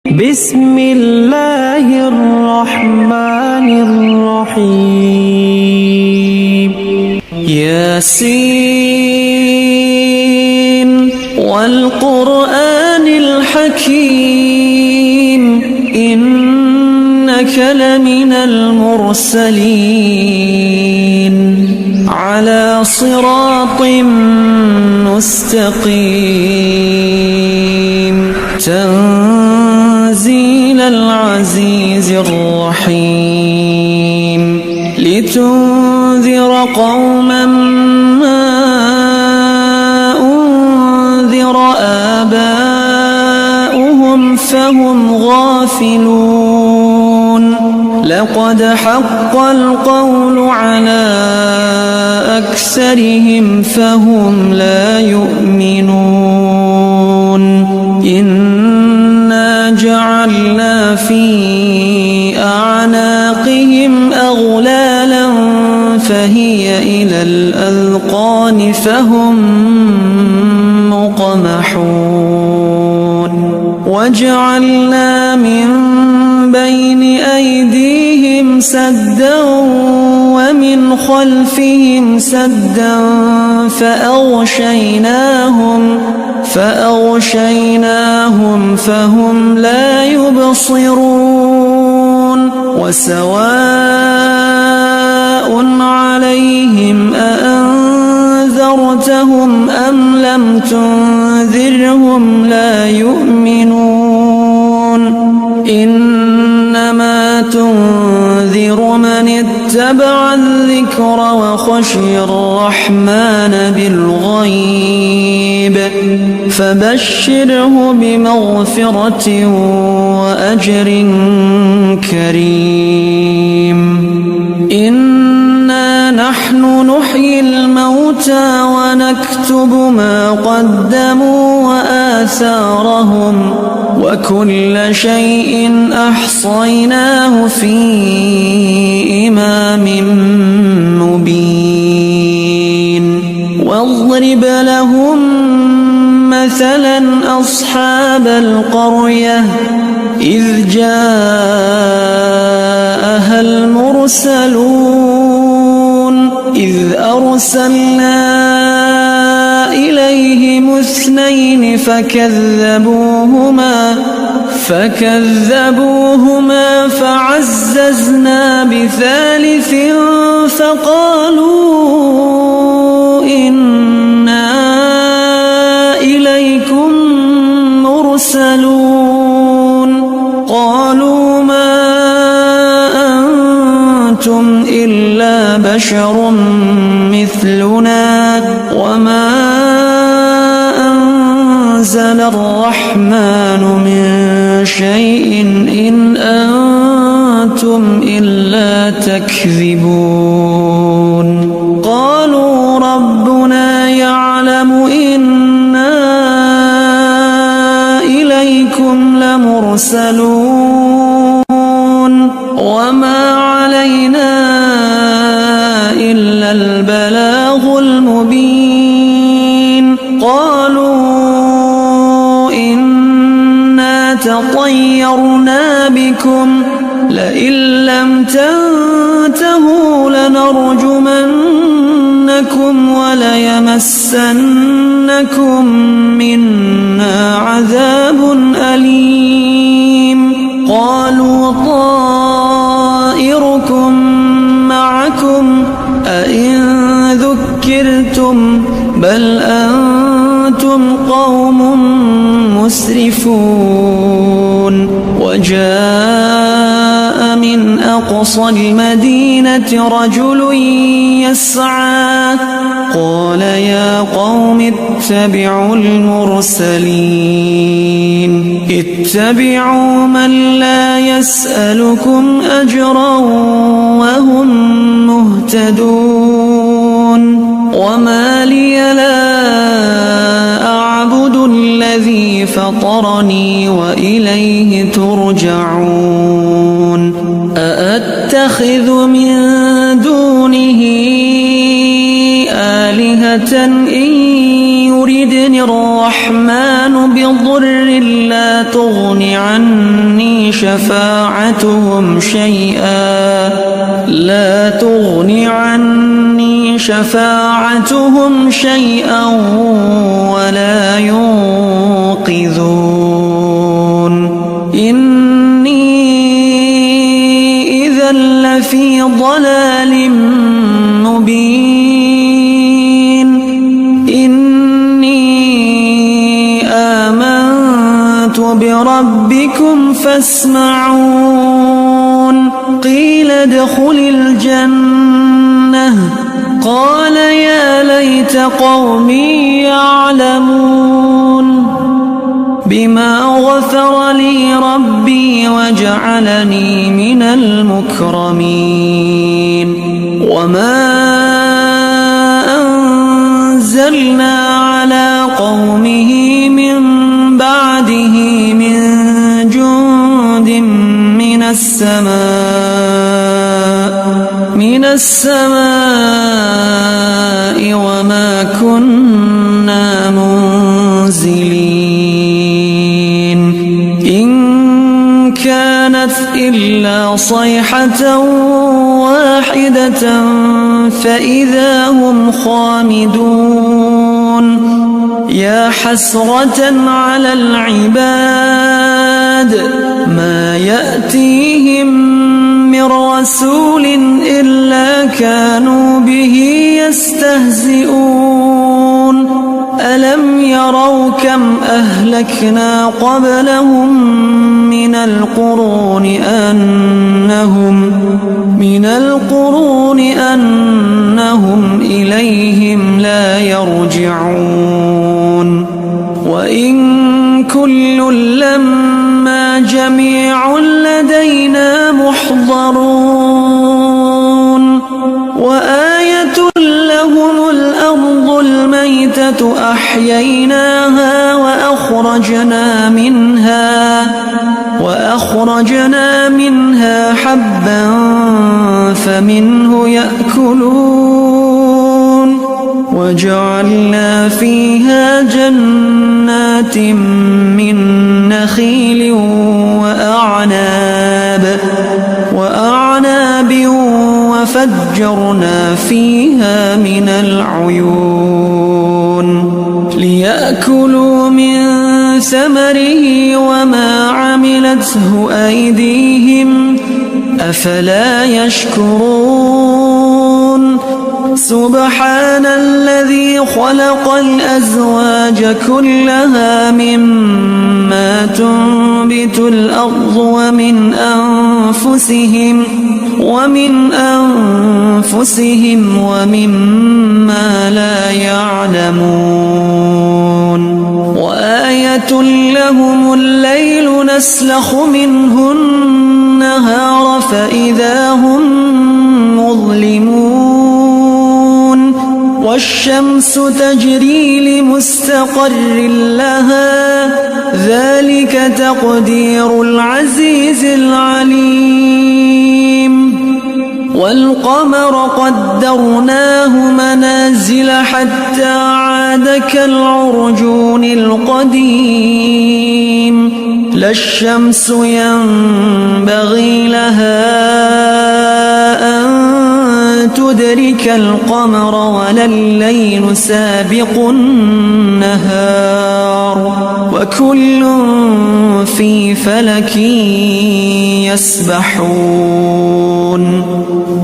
بسم الله الرحمن الرحيم ياسين والقرآن الحكيم إنك لمن المرسلين على صراط مستقيم تنزيل العزيز الرحيم لتنذر قوما ما أنذر آباؤهم فهم غافلون لقد حق القول على أكثرهم فهم لا يؤمنون إنا جعلنا في أعناقهم أغلالا فهي إلى الأذقان فهم مقمحون وجعلنا من بين أيديهم سدا ومن خلفهم سدا فأغشيناهم فهم لا يبصرون وسواء عليهم أأنذرتهم أم لم تنذرهم لا يؤمنون إنما تنذر من اتبع الذكر وخشي الرحمن بالغيب فبشره بمغفرة وأجر كريم إنا نحن نحيي الموتى ونكتب ما قدموا وآثارهم وكل شيء أحصيناه في إمام مبين واضرب لهم مثلا أصحاب القرية إذ جاءها المرسلون إذ أرسلنا إليهم اثنين فكذبوهما فعززنا بثالث فقالوا إنا إليكم مرسلون قالوا ما أنتم إلا بشر مثلنا وما أنزل الرحمن من شيء إن أنتم إلا تكذبون قالوا ربنا يعلم إنا إليكم لمرسلون وما علينا إلا البلاغ المبين قالوا إنا تطيرنا بكم لئن لم تنتهوا لنرجمنكم وليمسنكم منا عذاب أليم قالوا طائركم معكم أئن ذكرتم بل أنتم قوم مسرفون وجاء من أقصى المدينة رجل يسعى قال يا قوم اتبعوا المرسلين اتبعوا من لا يسألكم أجرا وهم مهتدون وما لي لا أعبد الذي فطرني وإليه ترجعون أأتخذ من دونه آلهة إن يردني الرحمن الرحمن بضر لا تغن عني شفاعتهم شيئا ولا ينقذون إني إذا لفي ضلال مبين إني آمنت بربكم فاسمعون قيل ادخل الجنة قال يا ليت قومي يعلمون بما غفر لي ربي وجعلني من المكرمين وما أنزلنا على قومه من بعده من جند من السماء وما كنا منزلين إن كانت إلا صيحة واحدة فإذا هم خامدون يا حسرة على العباد ما يأتيهم من رسول إلا كانوا به يستهزئون ألم يروا كم أهلكنا قبلهم من القرون أنهم إليهم لا يرجعون وإن كل لما جميع لدينا محضرون وآية لهم الأرض الميتة أحييناها وأخرجنا منها حبا فمنه يأكلون وجعلنا فيها جنات من نخيل وأعناب وفجرنا فيها من العيون ليأكلوا من ثمره وما عملته أيديهم أفلا يشكرون سبحان الذي خلق الأزواج كلها مما تنبت الأرض ومن أنفسهم ومما لا يعلمون وآية لهم الليل نسلخ منه النهار فإذا هم مظلمون والشمس تجري لمستقر لها ذلك تقدير العزيز العليم والقمر قدرناه منازل حتى عاد كالعرجون القديم لا الشمس ينبغي لها أن تدرك القمر ولا الليل سابق النهار وكل في فلك يسبحون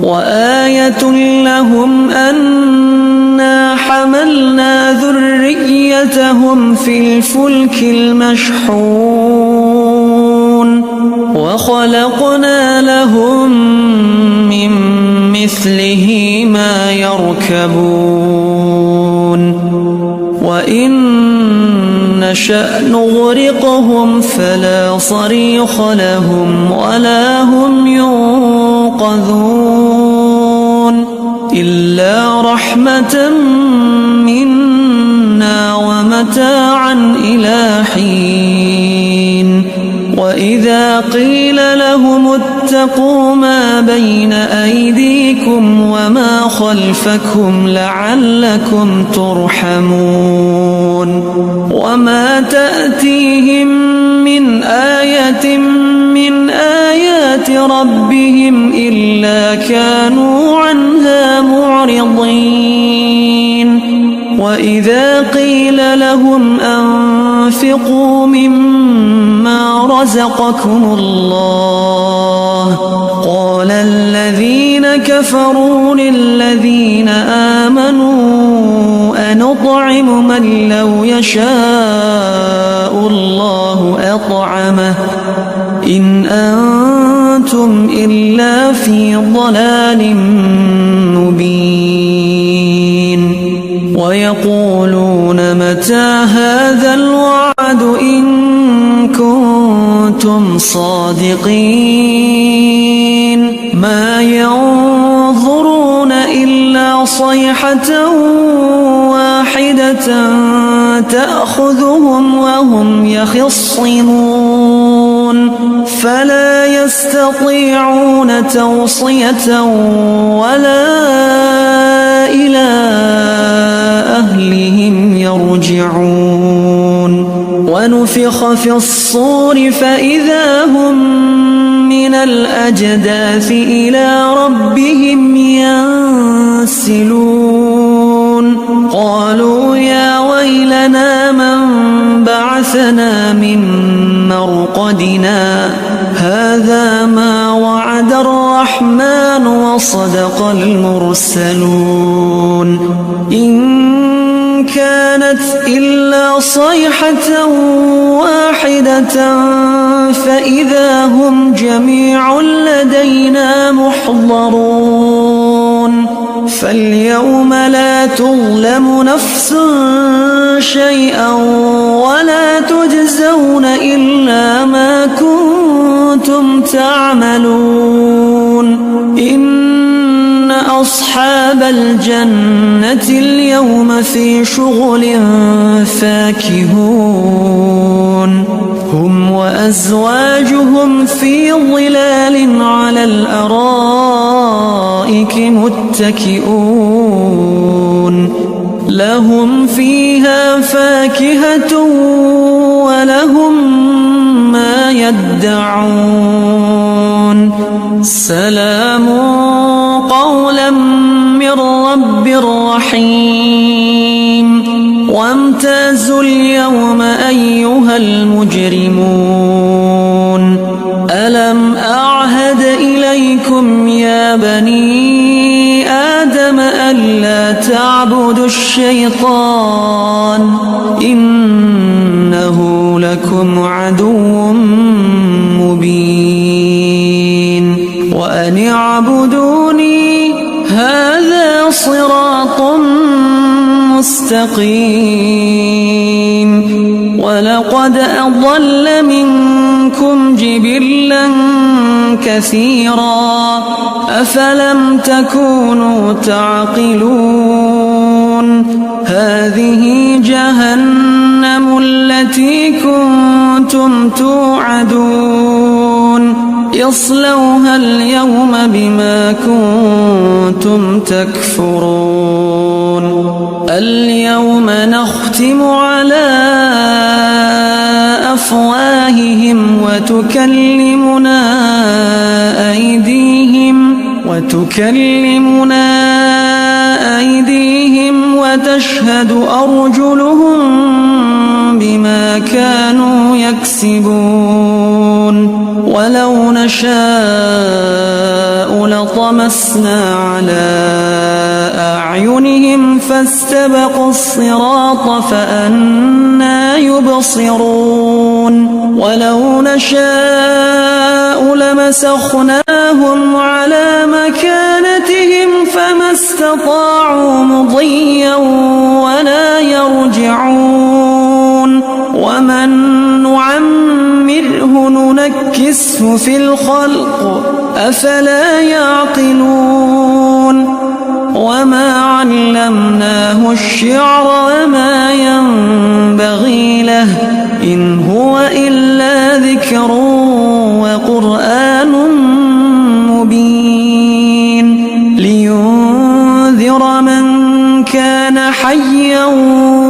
وآية لهم أنا حملنا ذريتهم في الفلك المشحون وخلقنا لهم من مثله ما يركبون وإن نشأ نغرقهم فلا صريخ لهم ولا هم ينقذون إلا رحمة منا ومتاعا إلى حين وإذا قيل لهم اتقوا ما بين أيديكم وما خلفكم لعلكم ترحمون وما تأتيهم من آية من آيات ربهم إلا كانوا عنها معرضين وإذا قيل لهم أنفقوا مما رزقكم الله قال الذين كفروا للذين آمنوا أنطعم من لو يشاء الله أطعمه إن أنتم إلا في ضلال مبين ويقولون متى هذا الوعد إن كنتم صادقين ما ينظرون إلا صيحة واحدة تأخذهم وهم يخصمون فلا يستطيعون توصية ولا إلى أهلهم يرجعون ونفخ في الصور فإذا هم من الأجداث إلى ربهم ينسلون قالوا يا ويلنا من بعثنا من مرقدنا هذا ما وعد الرحمن وصدق المرسلون إن كانت إلا صيحة واحدة فإذا هم جميع لدينا محضرون فاليوم لا تظلم نفس شيئا ولا تجزون إلا ما كنتم تعملون إن أصحاب الجنة اليوم في شغل فاكهون هم وأزواجهم في ظلال على الأرائك متكئون لهم فيها فاكهة ولهم ما يدعون سلام قولا من رب رحيم وامتازوا اليوم أيها المجرمون ألم أعهد إليكم يا بني آدم ألا تعبدوا الشيطان إنه لكم عدو مبين وأن اعبدوني هذا صراط مستقيم ولقد أضل منكم جبلا كثيرا أفلم تكونوا تعقلون هذه جهنم التي كنتم توعدون يصلوها اليوم بما كنتم تكفرون اليوم نختم على أفواههم وتكلمنا أيديهم وتشهد أرجلهم بما كانوا يكسبون ولو نشاء لطمسنا على أعينهم فاستبقوا الصراط فأنى يبصرون ولو نشاء لمسخناهم على مكانتهم فما استطاعوا مضيا ولا يرجعون ومن نعمره ننكسه في الخلق أفلا يعقلون وما علمناه الشعر وما ينبغي له إن هو إلا ذكر قرآن مبين لينذر من كان حيا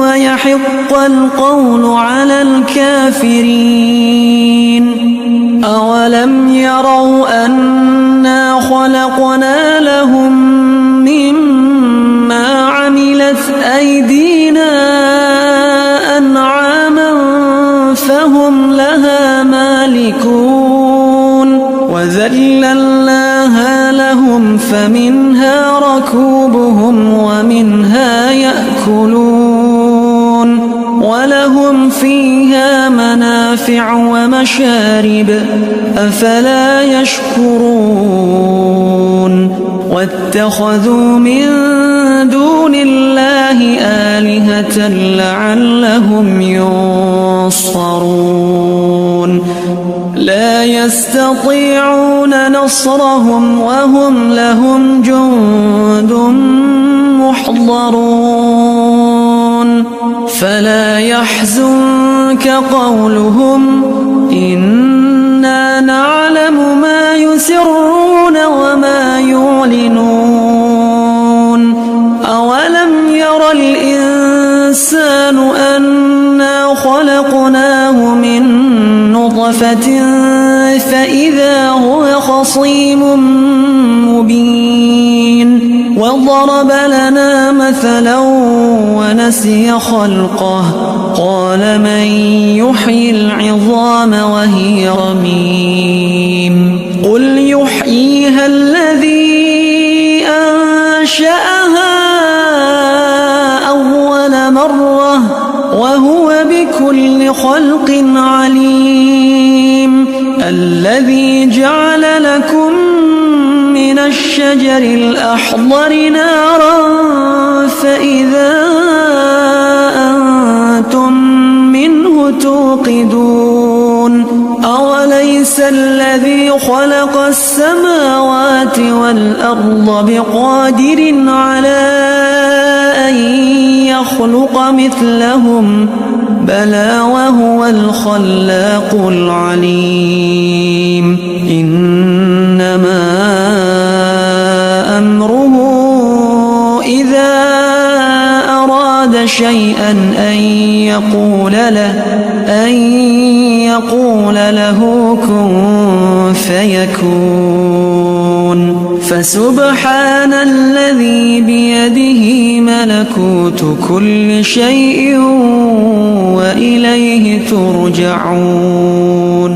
ويحق القول على الكافرين. أولم يروا أنا خلقنا لهم مما عملت أيدينا أنعاما فهم لها مالكون وذللناها لهم فمنها ركوبهم ومنها يأكلون ولهم فيها منافع ومشارب أفلا يشكرون. واتخذوا من دون الله آلهة لعلهم ينصرون لا يستطيعون نصرهم وهم لهم جند محضرون فلا يحزنك قولهم إنا نعلم ما يسرون وما يعلنون. أولم ير الإنسان أنا خلقناه من نطفة فإذا هو خصيم مبين وضرب لنا مثلا ونسي خلقه قال من يحيي العظام وهي رميم قل يحييها الذي أنشأها أول مرة وهو بكل خلق عليم. الذي جعل لكم من الشجر الأخضر نارا فإذا أنتم منه توقدون. أوليس الذي خلق السماوات والأرض بقادر على أن يخلق مثلهم بلى وهو الخلاق العليم. إنما أمره إذا أراد شيئا أن يقول له كن فيكون. فسبحان الذي بيده ملكوت كل شيء وإليه ترجعون.